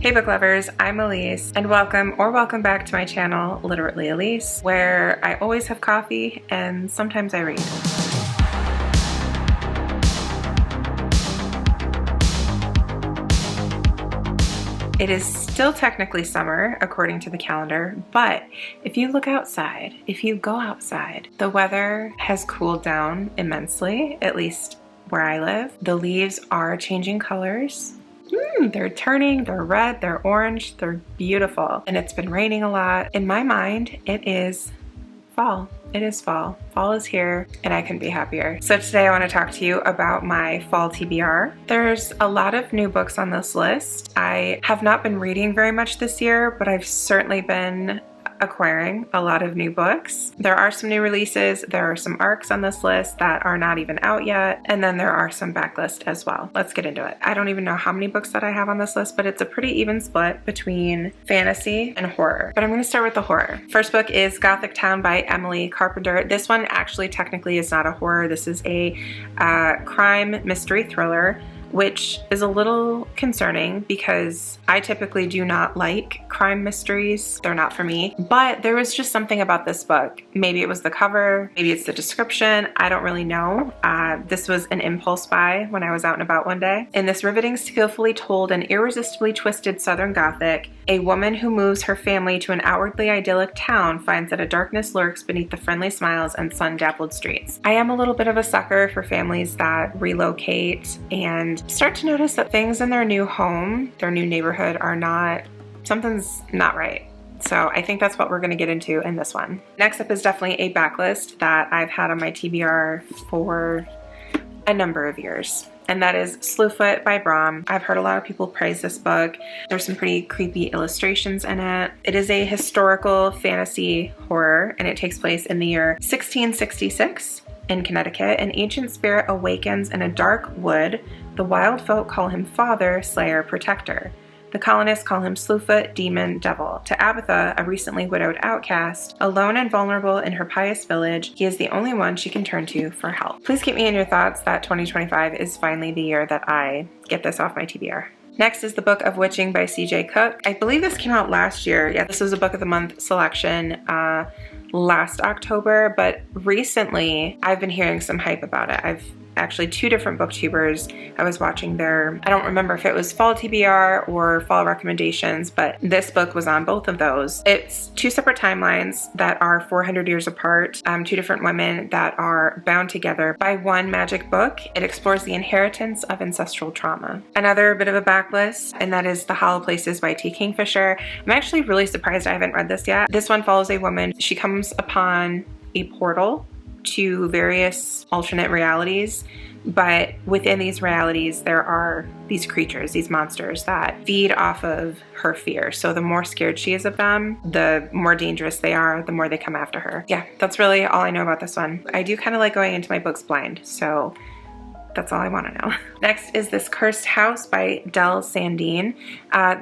Hey book lovers, I'm Elise, and welcome back to my channel, Literally Elise, where I always have coffee and sometimes I read. It is still technically summer, according to the calendar, but if you look outside, if you go outside, the weather has cooled down immensely, at least where I live. The leaves are changing colors. They're turning, they're red, they're orange, they're beautiful. And it's been raining a lot. In my mind, it is fall. It is fall. Fall is here and I couldn't be happier. So today I want to talk to you about my fall TBR. There's a lot of new books on this list. I have not been reading very much this year, but I've certainly been acquiring a lot of new books. There are some new releases, there are some ARCs on this list that are not even out yet, and then there are some backlist as well. Let's get into it. I don't even know how many books that I have on this list, but it's a pretty even split between fantasy and horror. But I'm going to start with the horror. First book is Gothic Town by Emily Carpenter. This one actually technically is not a horror. This is a crime mystery thriller, which is a little concerning because I typically do not like crime mysteries. They're not for me. But there was just something about this book. Maybe it was the cover, maybe it's the description, I don't really know. This was an impulse buy when I was out and about one day. In this riveting, skillfully told and irresistibly twisted Southern Gothic, a woman who moves her family to an outwardly idyllic town finds that a darkness lurks beneath the friendly smiles and sun-dappled streets. I am a little bit of a sucker for families that relocate and start to notice that things in their new home, their new neighborhood something's not right. So I think that's what we're going to get into in this one. Next up is definitely a backlist that I've had on my TBR for a number of years. And that is Slewfoot by Brom. I've heard a lot of people praise this book. There's some pretty creepy illustrations in it. It is a historical fantasy horror, and it takes place in the year 1666 in Connecticut. An ancient spirit awakens in a dark wood. The wild folk call him Father, Slayer, Protector. The colonists call him Slewfoot, Demon, Devil. To Abatha, a recently widowed outcast, alone and vulnerable in her pious village, he is the only one she can turn to for help. Please keep me in your thoughts that 2025 is finally the year that I get this off my TBR. Next is the Book of Witching by C.J. Cook. I believe this came out last year. Yeah, this was a Book of the Month selection last October, but recently I've been hearing some hype about it. I've actually two different booktubers. I was watching I don't remember if it was fall TBR or fall recommendations, but this book was on both of those. It's two separate timelines that are 400 years apart, two different women that are bound together by one magic book. It explores the inheritance of ancestral trauma. Another bit of a backlist, and that is The Hollow Places by T. Kingfisher. I'm actually really surprised I haven't read this yet. This one follows a woman. She comes upon a portal to various alternate realities, but within these realities there are these creatures, these monsters that feed off of her fear. So the more scared she is of them, the more dangerous they are, the more they come after her. Yeah, that's really all I know about this one. I do kind of like going into my books blind, so that's all I want to know. Next is This Cursed House by Del Sandine.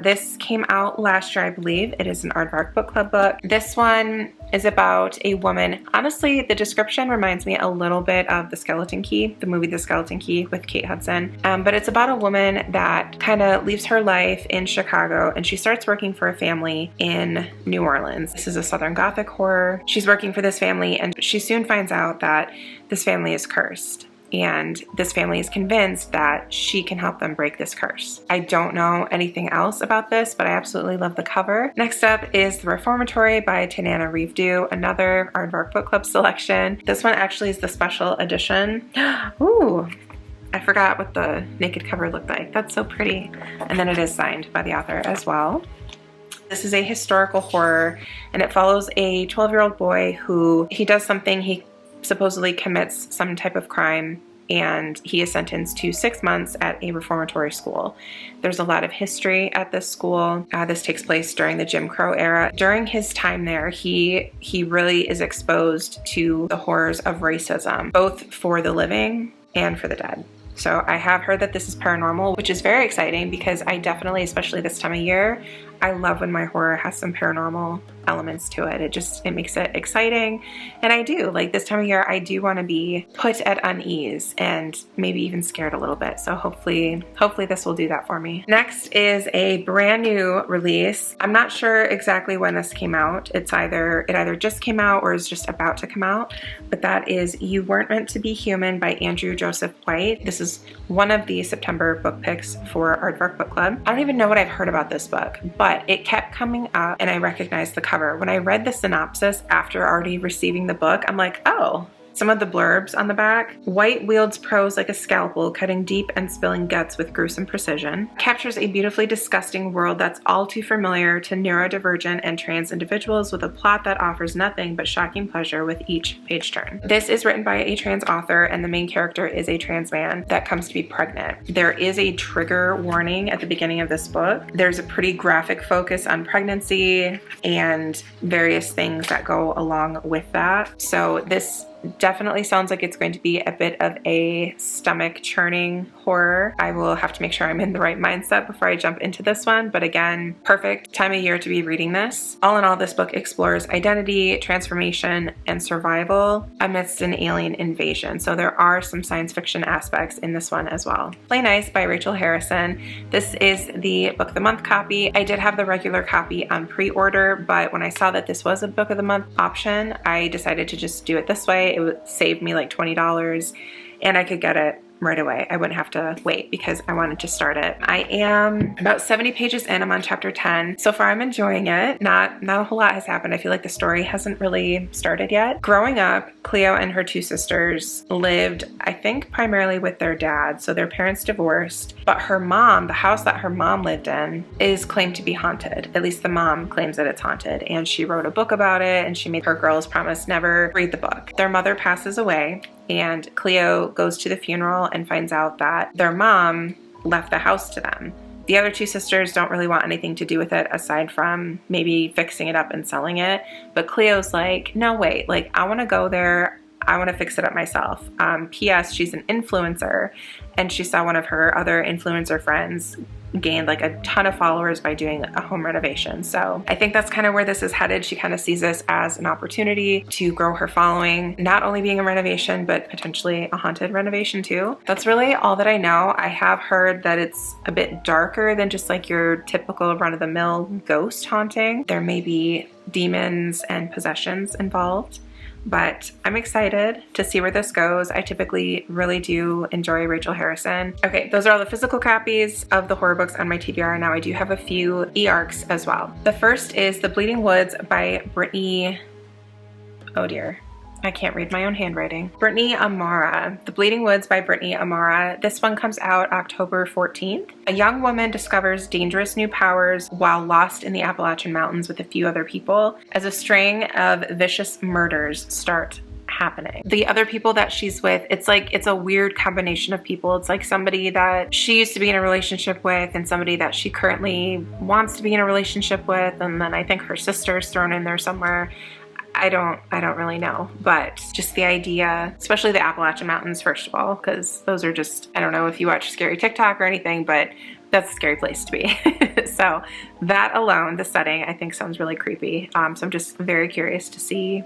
This came out last year, I believe. It is an Aardvark Book Club book. This one is about a woman. Honestly, the description reminds me a little bit of The Skeleton Key, the movie The Skeleton Key with Kate Hudson. But it's about a woman that kind of leaves her life in Chicago and she starts working for a family in New Orleans. This is a Southern Gothic horror. She's working for this family and she soon finds out that this family is cursed. And this family is convinced that she can help them break this curse. I don't know anything else about this, but I absolutely love the cover. Next up is The Reformatory by Tanana Reeve-Dew, another Aardvark Book Club selection. This one actually is the special edition. Ooh, I forgot what the naked cover looked like. That's so pretty. And then it is signed by the author as well. This is a historical horror, and it follows a 12-year-old boy who he does something, he supposedly commits some type of crime, and he is sentenced to 6 months at a reformatory school. There's a lot of history at this school. This takes place during the Jim Crow era. During his time there, he really is exposed to the horrors of racism, both for the living and for the dead. So I have heard that this is paranormal, which is very exciting because I definitely, especially this time of year, I love when my horror has some paranormal elements to it. It makes it exciting. And I do, like this time of year, I do want to be put at unease and maybe even scared a little bit. So hopefully this will do that for me. Next is a brand new release. I'm not sure exactly when this came out. It either just came out or is just about to come out, but that is You Weren't Meant to Be Human by Andrew Joseph White. This is one of the September book picks for Aardvark Book Club. I don't even know what I've heard about this book, but it kept coming up and I recognized the cover. When I read the synopsis after already receiving the book, I'm like, oh, some of the blurbs on the back. White wields prose like a scalpel, cutting deep and spilling guts with gruesome precision. Captures a beautifully disgusting world that's all too familiar to neurodivergent and trans individuals with a plot that offers nothing but shocking pleasure with each page turn. This is written by a trans author and the main character is a trans man that comes to be pregnant. There is a trigger warning at the beginning of this book. There's a pretty graphic focus on pregnancy and various things that go along with that. So this definitely sounds like it's going to be a bit of a stomach churning horror. I will have to make sure I'm in the right mindset before I jump into this one, but again, perfect time of year to be reading this. All in all, this book explores identity, transformation, and survival amidst an alien invasion. So there are some science fiction aspects in this one as well. Play Nice by Rachel Harrison. This is the Book of the Month copy. I did have the regular copy on pre-order, but when I saw that this was a Book of the Month option, I decided to just do it this way. It would save me like $20 and I could get it right away. I wouldn't have to wait because I wanted to start it. I am about 70 pages in. I'm on chapter 10. So far I'm enjoying it. Not a whole lot has happened. I feel like the story hasn't really started yet. Growing up, Cleo and her two sisters lived, I think, primarily with their dad. So their parents divorced, but her mom, the house that her mom lived in, is claimed to be haunted. At least the mom claims that it's haunted. And she wrote a book about it and she made her girls promise never read the book. Their mother passes away and Cleo goes to the funeral and finds out that their mom left the house to them. The other two sisters don't really want anything to do with it aside from maybe fixing it up and selling it. But Cleo's like, no, wait, like I want to go there. I want to fix it up myself. P.S. She's an influencer and she saw one of her other influencer friends gained like a ton of followers by doing a home renovation. So I think that's kind of where this is headed. She kind of sees this as an opportunity to grow her following, not only being a renovation, but potentially a haunted renovation too. That's really all that I know. I have heard that it's a bit darker than just like your typical run-of-the-mill ghost haunting. There may be demons and possessions involved. But I'm excited to see where this goes. I typically really do enjoy Rachel Harrison. Okay, those are all the physical copies of the horror books on my TBR. Now I do have a few e-arcs as well. The first is The Bleeding Woods by Brittany, oh dear, I can't read my own handwriting. Brittany Amara. The Bleeding Woods by Brittany Amara. This one comes out October 14th. A young woman discovers dangerous new powers while lost in the Appalachian Mountains with a few other people as a string of vicious murders start happening. The other people that she's with, it's a weird combination of people. It's like somebody that she used to be in a relationship with and somebody that she currently wants to be in a relationship with, and then I think her sister's thrown in there somewhere. I don't really know, but just the idea, especially the Appalachian Mountains, first of all, because those are just, I don't know if you watch scary TikTok or anything, but that's a scary place to be. So that alone, the setting, I think sounds really creepy. So I'm just very curious to see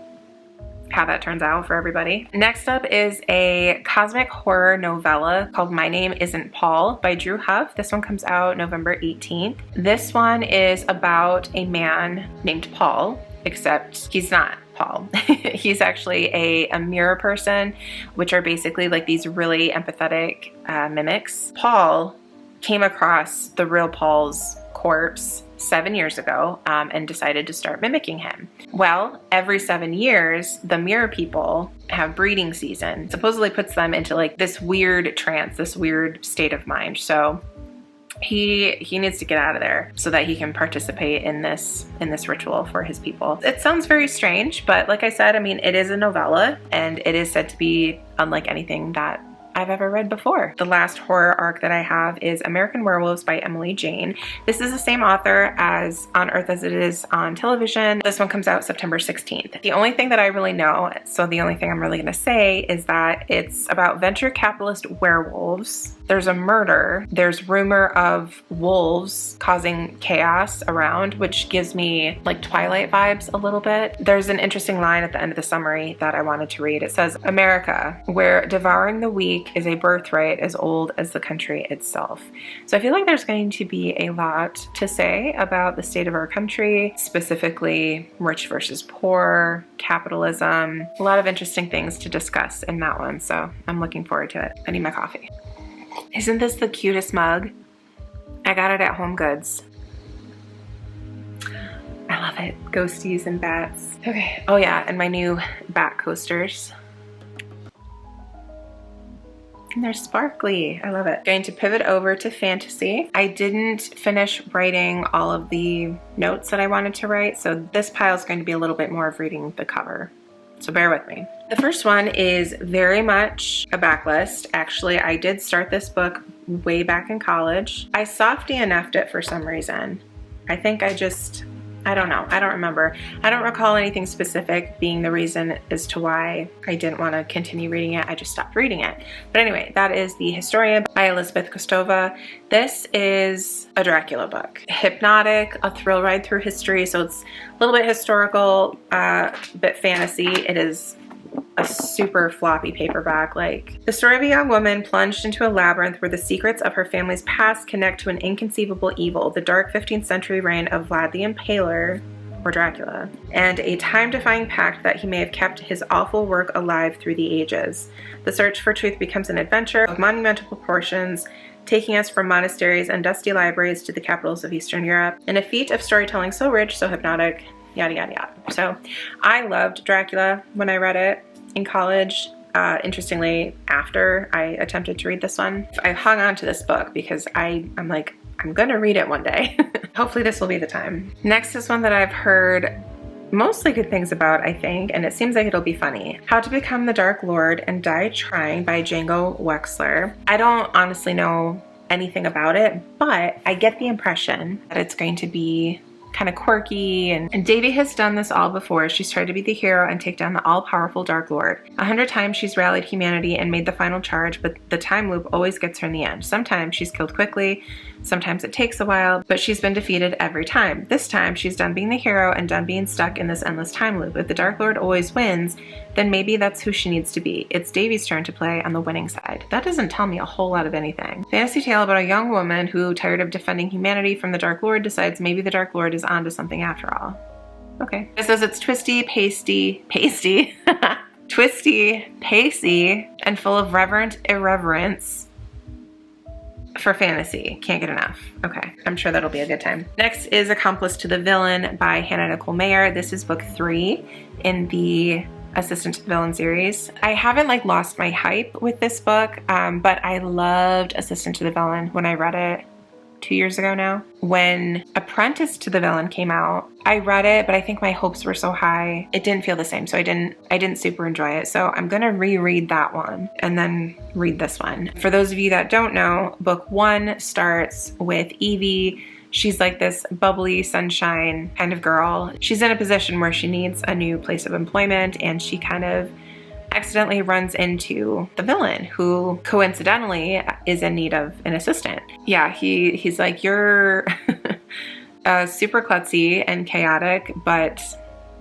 how that turns out for everybody. Next up is a cosmic horror novella called My Name Isn't Paul by Drew Huff. This one comes out November 18th. This one is about a man named Paul, except he's not Paul. He's actually a mirror person, which are basically like these really empathetic mimics. Paul came across the real Paul's corpse 7 years ago and decided to start mimicking him. Well, every 7 years, the mirror people have breeding season. Supposedly puts them into like this weird trance, this weird state of mind. So he needs to get out of there so that he can participate in this ritual for his people. It sounds very strange, but like I said, I mean, it is a novella and it is said to be unlike anything that I've ever read before. The last horror arc that I have is American Werewolves by Emily Jane. This is the same author as On Earth as It Is on Television. This one comes out September 16th. The only thing that I really know, so the only thing I'm really gonna say, is that it's about venture capitalist werewolves. There's a murder. There's rumor of wolves causing chaos around, which gives me like Twilight vibes a little bit. There's an interesting line at the end of the summary that I wanted to read. It says, America, where devouring the weak is a birthright as old as the country itself. So I feel like there's going to be a lot to say about the state of our country, specifically rich versus poor, capitalism, a lot of interesting things to discuss in that one. So I'm looking forward to it. I need my coffee. Isn't this the cutest mug? I got it at Home Goods. I love it. Ghosties and bats. Okay. Oh yeah, and my new bat coasters. And they're sparkly. I love it. Going to pivot over to fantasy. I didn't finish writing all of the notes that I wanted to write, so this pile is going to be a little bit more of reading the cover. So bear with me. The first one is very much a backlist. Actually, I did start this book way back in college. I soft DNF'd it for some reason. I think I don't know. I don't remember. I don't recall anything specific being the reason as to why I didn't want to continue reading it. I just stopped reading it. But anyway, that is The Historian by Elizabeth Kostova. This is a Dracula book. Hypnotic, a thrill ride through history. So it's a little bit historical, a bit fantasy. It is a super floppy paperback. Like, the story of a young woman plunged into a labyrinth where the secrets of her family's past connect to an inconceivable evil, the dark 15th century reign of Vlad the Impaler, or Dracula, and a time-defying pact that he may have kept his awful work alive through the ages. The search for truth becomes an adventure of monumental proportions, taking us from monasteries and dusty libraries to the capitals of Eastern Europe, in a feat of storytelling so rich, so hypnotic, yada yada yada. So I loved Dracula when I read it in college. Interestingly, after I attempted to read this one, I hung on to this book because I'm like, I'm gonna read it one day. Hopefully this will be the time. Next is one that I've heard mostly good things about, I think, and it seems like it'll be funny. How to Become the Dark Lord and Die Trying by Django Wexler. I don't honestly know anything about it, but I get the impression that it's going to be kind of quirky, and Davy has done this all before. She's tried to be the hero and take down the all-powerful Dark Lord. 100 times she's rallied humanity and made the final charge, but the time loop always gets her in the end. Sometimes she's killed quickly, sometimes it takes a while, but she's been defeated every time. This time she's done being the hero and done being stuck in this endless time loop. If the Dark Lord always wins, then maybe that's who she needs to be. It's Davy's turn to play on the winning side. That doesn't tell me a whole lot of anything. Fantasy tale about a young woman who, tired of defending humanity from the Dark Lord, decides maybe the Dark Lord is onto something after all. Okay. It says it's twisty, twisty, pacey, and full of reverent irreverence for fantasy. Can't get enough. Okay, I'm sure that'll be a good time. Next is Accomplice to the Villain by Hannah Nicole Mayer. This is book 3 in the Assistant to the Villain series. I haven't like lost my hype with this book, but I loved Assistant to the Villain when I read it 2 years ago now. When Apprentice to the Villain came out, I read it, but I think my hopes were so high, it didn't feel the same. So I didn't super enjoy it. So I'm gonna reread that one and then read this one. For those of you that don't know, book 1 starts with Evie. She's like this bubbly sunshine kind of girl. She's in a position where she needs a new place of employment, and she kind of accidentally runs into the villain, who coincidentally is in need of an assistant. Yeah, he's like, you're super klutzy and chaotic, but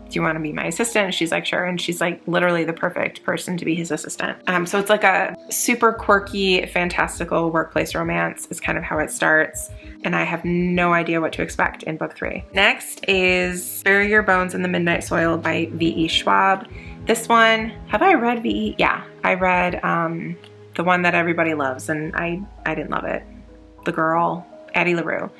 do you want to be my assistant? And she's like, sure. And she's like literally the perfect person to be his assistant. So it's like a super quirky, fantastical workplace romance is kind of how it starts. And I have no idea what to expect in book 3. Next is Bury Your Bones in the Midnight Soil by V.E. Schwab. This one, have I read V.E.? Yeah, I read the one that everybody loves, and I didn't love it. The Girl, Addie LaRue.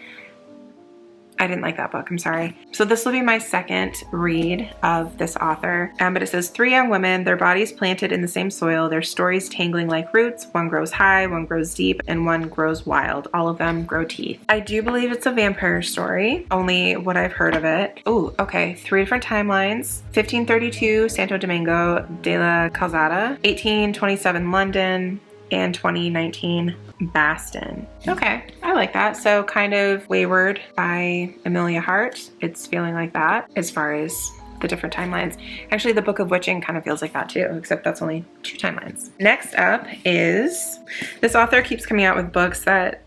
I didn't like that book, I'm sorry. So this will be my second read of this author. But it says 3 young women, their bodies planted in the same soil, their stories tangling like roots. One grows high, one grows deep, and one grows wild. All of them grow teeth. I do believe it's a vampire story, only what I've heard of it. Oh, okay, 3 different timelines. 1532, Santo Domingo de la Calzada. 1827, London. and 2019 Bastin. Okay, I like that. So kind of Wayward by Amelia Hart. It's feeling like that as far as the different timelines. Actually, the Book of Witching kind of feels like that too, except that's only 2 timelines. Next up is, this author keeps coming out with books that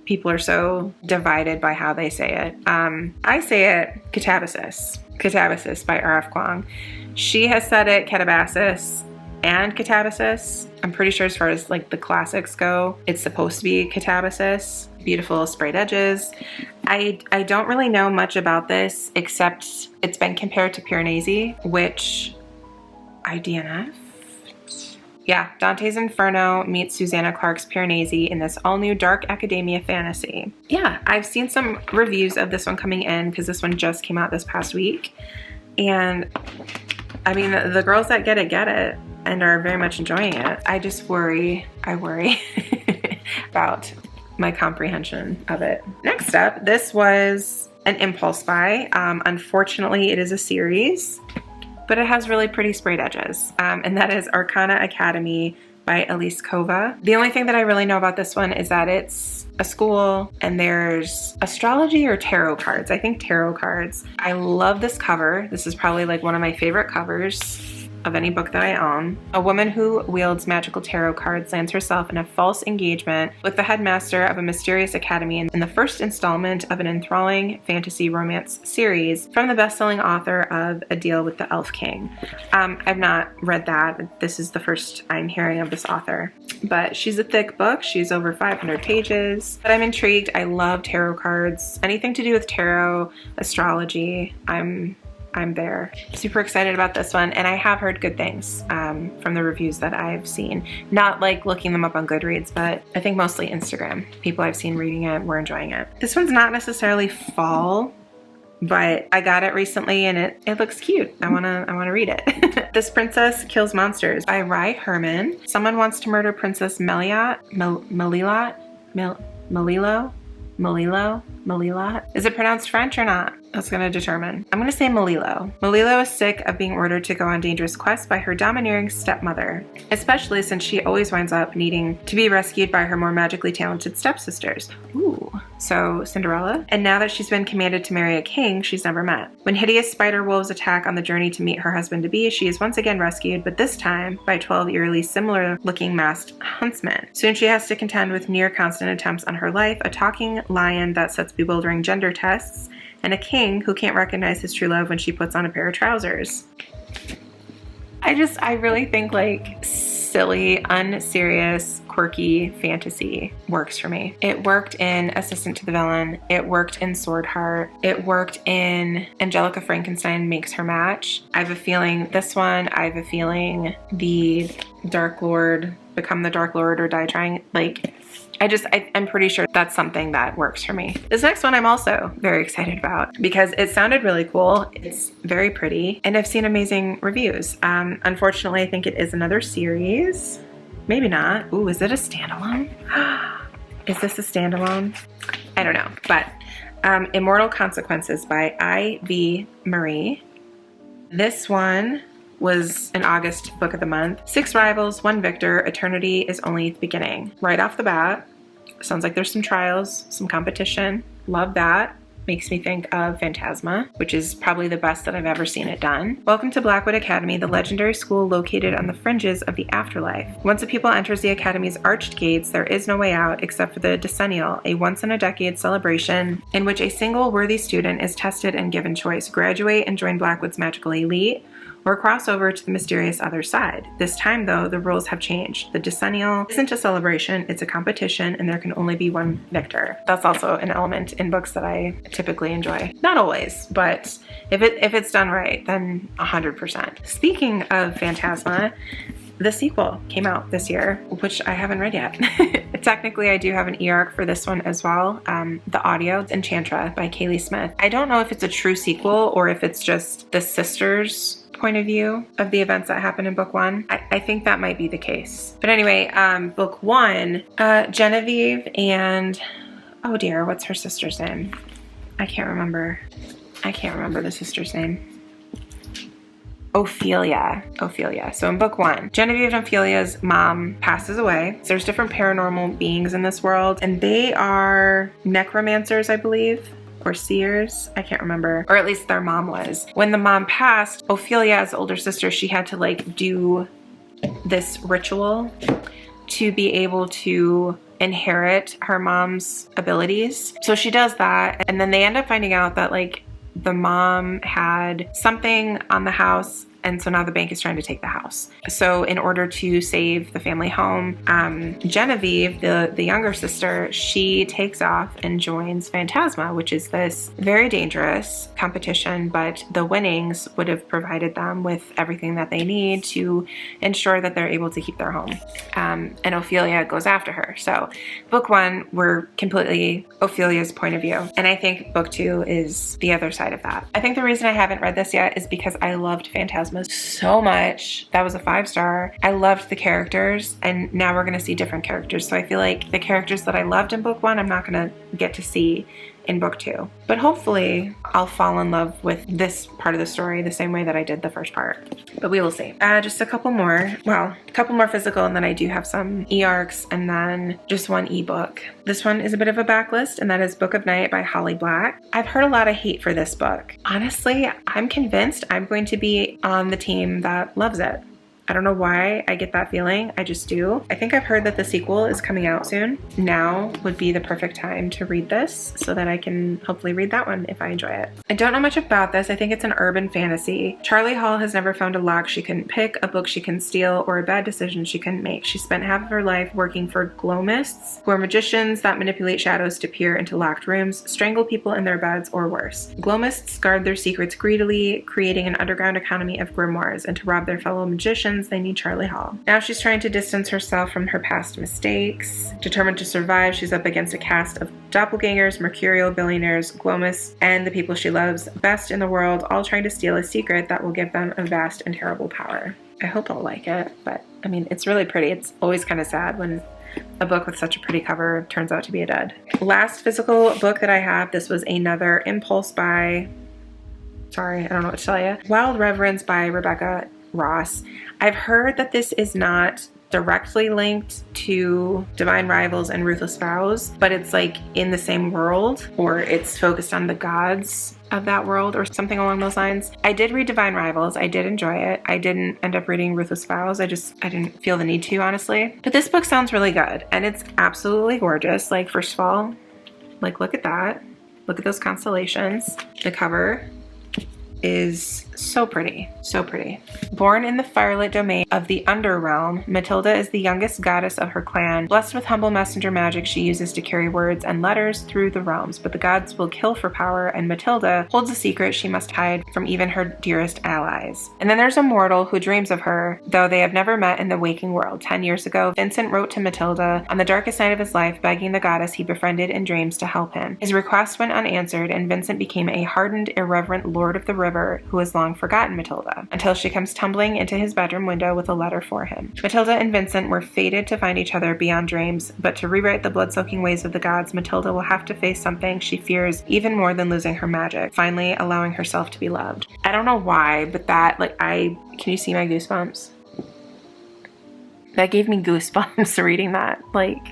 people are so divided by how they say it. I say it Catabasis. Catabasis by R.F. Kuang. She has said it Catabasis and Catabasis. I'm pretty sure as far as like the classics go, it's supposed to be Catabasis. Beautiful sprayed edges. I don't really know much about this except it's been compared to Piranesi, which I DNF. Yeah, Dante's Inferno meets Susanna Clarke's Piranesi in this all-new dark academia fantasy. Yeah, I've seen some reviews of this one coming in because this one just came out this past week. And I mean, the girls that get it and are very much enjoying it. I just worry, about my comprehension of it. Next up, this was an impulse buy. Unfortunately, it is a series, but it has really pretty sprayed edges. And that is Arcana Academy by Elise Kova. The only thing that I really know about this one is that it's a school and there's astrology or tarot cards. I think tarot cards. I love this cover. This is probably like one of my favorite covers of any book that I own. A woman who wields magical tarot cards lands herself in a false engagement with the headmaster of a mysterious academy in the first installment of an enthralling fantasy romance series from the best-selling author of A Deal with the Elf King. I've not read that. This is the first I'm hearing of this author. But she's a thick book. She's over 500 pages. But I'm intrigued. I love tarot cards. Anything to do with tarot, astrology, I'm there. Super excited about this one, and I have heard good things from the reviews that I've seen. Not like looking them up on Goodreads, but I think mostly Instagram. People I've seen reading it were enjoying it. This one's not necessarily fall, but I got it recently and it looks cute. I wanna read it. This Princess Kills Monsters by Rai Herman. Someone wants to murder Princess Melilot. Is it pronounced French or not? That's gonna determine. I'm gonna say Melilot. Melilot is sick of being ordered to go on dangerous quests by her domineering stepmother, especially since she always winds up needing to be rescued by her more magically talented stepsisters. Ooh, so Cinderella? And now that she's been commanded to marry a king she's never met. When hideous spider wolves attack on the journey to meet her husband-to-be, she is once again rescued, but this time by 12 eerily similar-looking masked huntsmen. Soon she has to contend with near-constant attempts on her life, a talking lion that sets bewildering gender tests, and a king who can't recognize his true love when she puts on a pair of trousers. I really think like silly, unserious, quirky fantasy works for me. It worked in Assistant to the Villain. It worked in Sword Heart. It worked in Angelica Frankenstein Makes Her Match. I have a feeling this one, I have a feeling the Dark Lord, Become the Dark Lord or Die Trying, like, I'm pretty sure that's something that works for me. This next one I'm also very excited about because it sounded really cool. It's very pretty and I've seen amazing reviews. Unfortunately, I think it is another series. Maybe not. Ooh, is it a standalone? Is this a standalone? I don't know, but Immortal Consequences by I.V. Marie. This one was an August book of the month. 6 rivals, 1 victor. Eternity is only the beginning. Right off the bat, sounds like there's some trials, some competition. Love that. Makes me think of Phantasma, which is probably the best that I've ever seen it done. Welcome to Blackwood Academy, the legendary school located on the fringes of the afterlife. Once a pupil enters the academy's arched gates, there is no way out except for the decennial, a once-in-a-decade celebration in which a single worthy student is tested and given choice: graduate and join Blackwood's magical elite, or cross over to the mysterious other side. This time, though, the rules have changed. The decennial isn't a celebration, it's a competition, and there can only be one victor. That's also an element in books that I typically enjoy. Not always, but if it's done right, then 100%. Speaking of Phantasma, the sequel came out this year, which I haven't read yet. Technically, I do have an e-arc for this one as well. The audio, Enchantra by Kaylee Smith. I don't know if it's a true sequel or if it's just the sisters' point of view of the events that happened in book 1. I think that might be the case. But anyway, book 1, Genevieve and, oh dear, what's her sister's name? I can't remember the sister's name. Ophelia. So in book 1, Genevieve and Ophelia's mom passes away. So there's different paranormal beings in this world, and they are necromancers, I believe, or seers. I can't remember, or at least their mom was. When the mom passed, Ophelia, as the older sister, she had to like do this ritual to be able to inherit her mom's abilities. So she does that, and then they end up finding out that like the mom had something on the house, and so now the bank is trying to take the house. So in order to save the family home, Genevieve, the younger sister, she takes off and joins Phantasma, which is this very dangerous competition, but the winnings would have provided them with everything that they need to ensure that they're able to keep their home. And Ophelia goes after her. So book 1, we're completely Ophelia's point of view. And I think book 2 is the other side of that. I think the reason I haven't read this yet is because I loved Phantasma so much. That was a 5-star. I loved the characters, and now we're gonna see different characters. So I feel like the characters that I loved in book 1, I'm not gonna get to see in book 2. But hopefully I'll fall in love with this part of the story the same way that I did the first part. But we will see. Just a couple more. Well, a couple more physical, and then I do have some e-arcs, and then just one ebook. This one is a bit of a backlist, and that is Book of Night by Holly Black. I've heard a lot of hate for this book. Honestly, I'm convinced I'm going to be on the team that loves it. I don't know why I get that feeling. I just do. I think I've heard that the sequel is coming out soon. Now would be the perfect time to read this so that I can hopefully read that one if I enjoy it. I don't know much about this. I think it's an urban fantasy. Charlie Hall has never found a lock she couldn't pick, a book she couldn't steal, or a bad decision she couldn't make. She spent half of her life working for glomists, who are magicians that manipulate shadows to peer into locked rooms, strangle people in their beds, or worse. Glomists guard their secrets greedily, creating an underground economy of grimoires, and to rob their fellow magicians, they need Charlie Hall. Now she's trying to distance herself from her past mistakes. Determined to survive, she's up against a cast of doppelgangers, mercurial billionaires, glomists, and the people she loves best in the world, all trying to steal a secret that will give them a vast and terrible power. I hope I'll like it, but I mean, it's really pretty. It's always kind of sad when a book with such a pretty cover turns out to be a dud. Last physical book that I have, this was another impulse buy. Sorry, I don't know what to tell you. Wild Reverence by Rebecca Ross. I've heard that this is not directly linked to Divine Rivals and Ruthless Vows, but it's like in the same world, or it's focused on the gods of that world or something along those lines. I did read Divine Rivals. I did enjoy it. I didn't end up reading Ruthless Vows. I didn't feel the need to, honestly. But this book sounds really good, and it's absolutely gorgeous. Like, first of all, like, look at that. Look at those constellations. The cover is so pretty, so pretty. Born in the firelit domain of the Underrealm, Matilda is the youngest goddess of her clan. Blessed with humble messenger magic, she uses to carry words and letters through the realms, but the gods will kill for power, and Matilda holds a secret she must hide from even her dearest allies. And then there's a mortal who dreams of her, though they have never met in the waking world. 10 years ago, Vincent wrote to Matilda on the darkest night of his life, begging the goddess he befriended in dreams to help him. His request went unanswered, and Vincent became a hardened, irreverent lord of the river who has long forgotten Matilda, until she comes tumbling into his bedroom window with a letter for him. Matilda and Vincent were fated to find each other beyond dreams, but to rewrite the blood-soaking ways of the gods, Matilda will have to face something she fears even more than losing her magic, finally allowing herself to be loved. I don't know why, but that, like, can you see my goosebumps? That gave me goosebumps reading that. Like,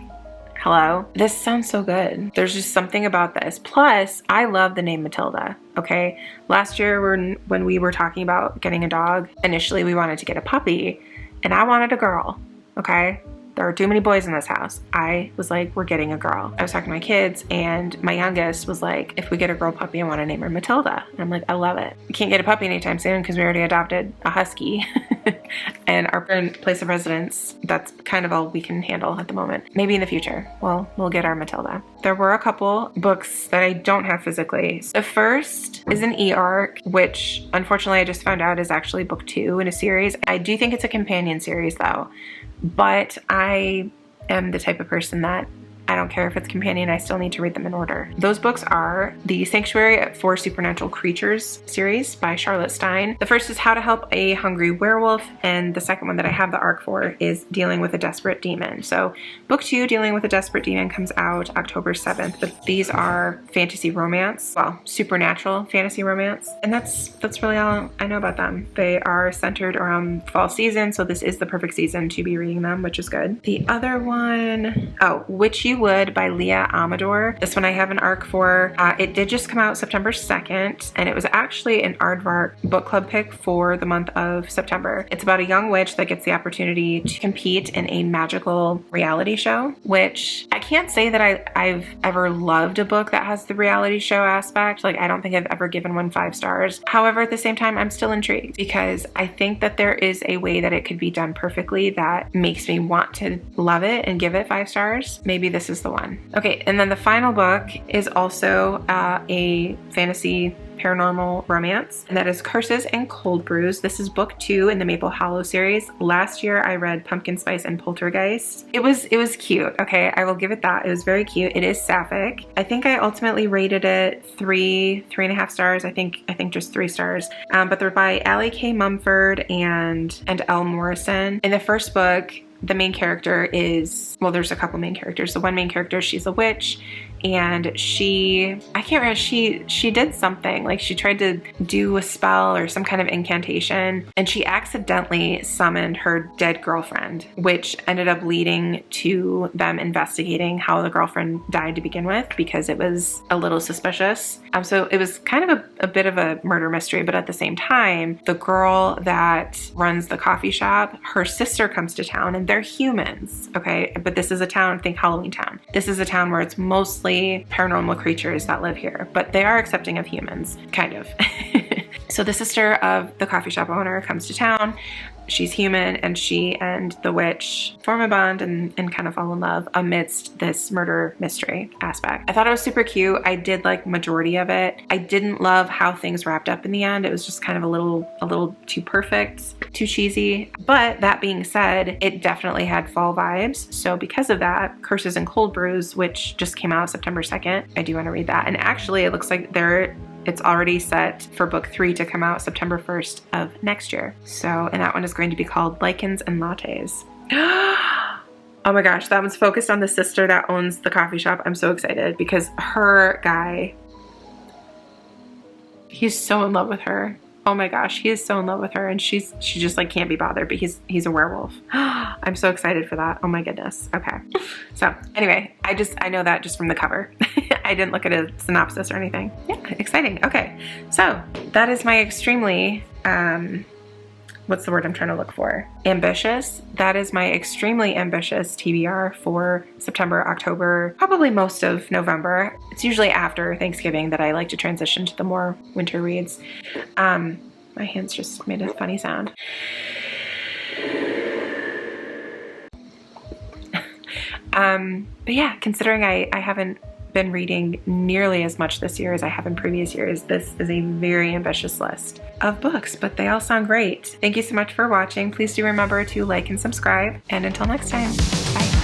hello? This sounds so good. There's just something about this. Plus, I love the name Matilda, okay? Last year when we were talking about getting a dog, initially we wanted to get a puppy, and I wanted a girl, okay? There are too many boys in this house. I was like, we're getting a girl. I was talking to my kids, and my youngest was like, if we get a girl puppy, I want to name her Matilda. And I'm like, I love it. We can't get a puppy anytime soon because we already adopted a husky. And our current place of residence, that's kind of all we can handle at the moment. Maybe in the future, we'll get our Matilda. There were a couple books that I don't have physically. The first is an e-arc, which unfortunately I just found out is actually book 2 in a series. I do think it's a companion series though. But I am the type of person that I don't care if it's companion, I still need to read them in order. Those books are the Sanctuary for Supernatural Creatures series by Charlotte Stein. The first is How to Help a Hungry Werewolf, and the second one that I have the arc for is Dealing with a Desperate Demon. So book 2, Dealing with a Desperate Demon, comes out October 7th, but these are fantasy romance, well, supernatural fantasy romance, and that's really all I know about them. They are centered around fall season, so this is the perfect season to be reading them, which is good. The other one, oh, Which You Would by Leah Amador. This one I have an arc for. It did just come out September 2nd, and it was actually an Aardvark book club pick for the month of September. It's about a young witch that gets the opportunity to compete in a magical reality show, which I can't say that I've ever loved a book that has the reality show aspect. Like, I don't think I've ever given one 5 stars. However, at the same time, I'm still intrigued because I think that there is a way that it could be done perfectly that makes me want to love it and give it 5 stars. Maybe this is the one. Okay, and then the final book is also a fantasy paranormal romance, and that is Curses and Cold Brews. This is book 2 in the Maple Hollow series. Last year I read Pumpkin Spice and Poltergeist. It was cute. Okay, I will give it that. It was very cute. It is sapphic. I think I ultimately rated it 3.5 stars. I think just 3 stars. But they're by Allie K. Mumford and Elle Morrison. In the first book, the main character is, well, there's a couple main characters. The one main character, she's a witch, and I can't remember, she did something, like she tried to do a spell or some kind of incantation, and she accidentally summoned her dead girlfriend, which ended up leading to them investigating how the girlfriend died to begin with, because it was a little suspicious. So it was kind of a bit of a murder mystery, but at the same time, the girl that runs the coffee shop, her sister comes to town, and they're humans, okay? But this is a town, think Halloween Town. This is a town where it's mostly paranormal creatures that live here, but they are accepting of humans, kind of. So the sister of the coffee shop owner comes to town. She's human, and she and the witch form a bond and kind of fall in love amidst this murder mystery aspect. I thought it was super cute. I did like majority of it. I didn't love how things wrapped up in the end. It was just kind of a little too perfect, too cheesy. But that being said, it definitely had fall vibes. So because of that, Curses and Cold Brews, which just came out September 2nd, I do want to read that. And actually, it looks like it's already set for book 3 to come out September 1st of next year. So, and that one is going to be called Lichens and Lattes. Oh my gosh, that one's focused on the sister that owns the coffee shop. I'm so excited because her guy, he's so in love with her. Oh my gosh, he is so in love with her, and she just like can't be bothered, but he's a werewolf. I'm so excited for that. Oh my goodness. Okay. So anyway, I know that just from the cover. I didn't look at a synopsis or anything. Yeah, exciting. Okay. So that is my extremely, what's the word I'm trying to look for? Ambitious. That is my extremely ambitious TBR for September, October, probably most of November. It's usually after Thanksgiving that I like to transition to the more winter reads. My hands just made a funny sound. But yeah, considering I haven't been reading nearly as much this year as I have in previous years, this is a very ambitious list of books, but they all sound great. Thank you so much for watching. Please do remember to like and subscribe, and until next time, bye.